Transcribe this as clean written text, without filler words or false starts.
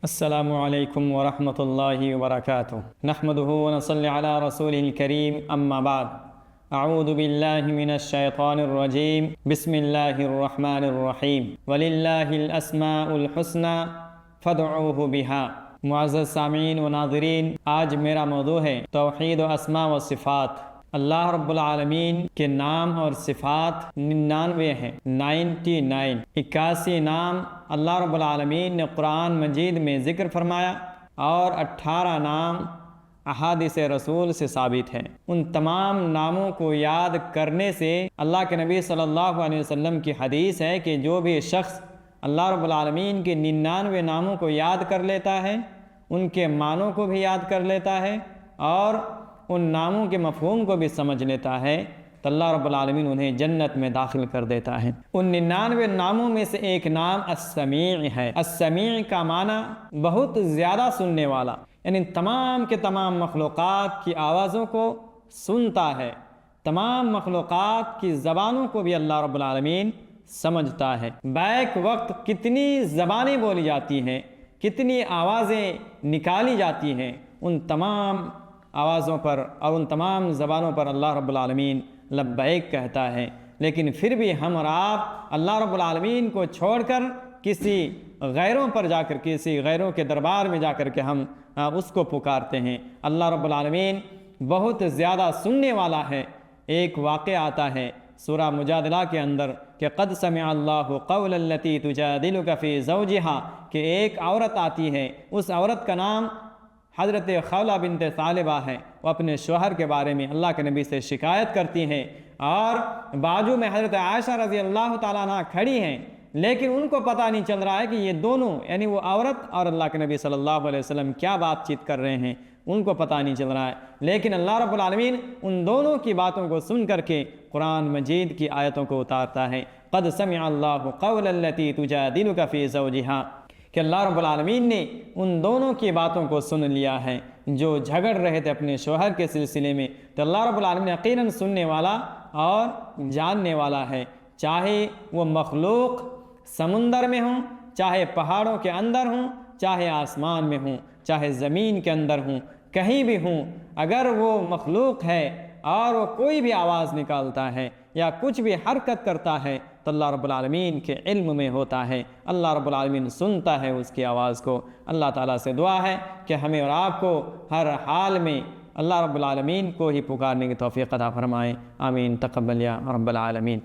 السلام علیکم ورحمۃ اللہ وبرکاتہ نحمده ونصلی علی رسول الکریم اما بعد اعوذ باللہ من الشیطان الرجیم بسم اللہ الرحمن الرحیم وللہ الاسماء الحسنى فادعوه بها۔ معزز سامعین و ناظرین، آج میرا موضوع ہے توحید و اسماء و صفات۔ اللہ رب العالمین کے نام اور صفات 99 ہیں، 81 نام اللہ رب العالمین نے قرآن مجید میں ذکر فرمایا اور 18 نام احادیث رسول سے ثابت ہیں۔ ان تمام ناموں کو یاد کرنے سے اللہ کے نبی صلی اللہ علیہ وسلم کی حدیث ہے کہ جو بھی شخص اللہ رب العالمین کے 99 ناموں کو یاد کر لیتا ہے، ان کے معنوں کو بھی یاد کر لیتا ہے اور ان ناموں کے مفہوم کو بھی سمجھ لیتا ہے تو اللہ رب العالمین انہیں جنت میں داخل کر دیتا ہے۔ ان 99 ناموں میں سے ایک نام السمیع ہے۔ السمیع کا معنی بہت زیادہ سننے والا، یعنی تمام کے تمام مخلوقات کی آوازوں کو سنتا ہے، تمام مخلوقات کی زبانوں کو بھی اللہ رب العالمین سمجھتا ہے۔ بیک وقت کتنی زبانیں بولی جاتی ہیں، کتنی آوازیں نکالی جاتی ہیں، ان تمام آوازوں پر اور ان تمام زبانوں پر اللہ رب العالمین لبیک کہتا ہے، لیکن پھر بھی ہم اور آپ اللہ رب العالمین کو چھوڑ کر کسی غیروں پر جا کر، کسی غیروں کے دربار میں جا کر کے ہم اس کو پکارتے ہیں۔ اللہ رب العالمین بہت زیادہ سننے والا ہے۔ ایک واقعہ آتا ہے سورہ مجادلہ کے اندر کہ قد سمع اللہ قول التی تجادلک فی زوجہا، کہ ایک عورت آتی ہے، اس عورت کا نام حضرت خولہ بنت ثعلبہ ہے۔ وہ اپنے شوہر کے بارے میں اللہ کے نبی سے شکایت کرتی ہیں اور بازو میں حضرت عائشہ رضی اللہ تعالیٰ عنہ کھڑی ہیں، لیکن ان کو پتہ نہیں چل رہا ہے کہ یہ دونوں، یعنی وہ عورت اور اللہ کے نبی صلی اللہ علیہ وسلم کیا بات چیت کر رہے ہیں، ان کو پتہ نہیں چل رہا ہے۔ لیکن اللہ رب العالمین ان دونوں کی باتوں کو سن کر کے قرآن مجید کی آیتوں کو اتارتا ہے۔ قد سمع اللہ قول التی تجادلک فی زوجہا، کہ اللہ رب العالمین نے ان دونوں کی باتوں کو سن لیا ہے جو جھگڑ رہے تھے اپنے شوہر کے سلسلے میں۔ تو اللہ رب العالمین یقیناً سننے والا اور جاننے والا ہے، چاہے وہ مخلوق سمندر میں ہوں، چاہے پہاڑوں کے اندر ہوں، چاہے آسمان میں ہوں، چاہے زمین کے اندر ہوں، کہیں بھی ہوں، اگر وہ مخلوق ہے اور وہ کوئی بھی آواز نکالتا ہے یا کچھ بھی حرکت کرتا ہے تو اللہ رب العالمین کے علم میں ہوتا ہے، اللہ رب العالمین سنتا ہے اس کی آواز کو۔ اللہ تعالیٰ سے دعا ہے کہ ہمیں اور آپ کو ہر حال میں اللہ رب العالمین کو ہی پکارنے کی توفیق عطا فرمائے۔ آمین، تقبل یا رب العالمین۔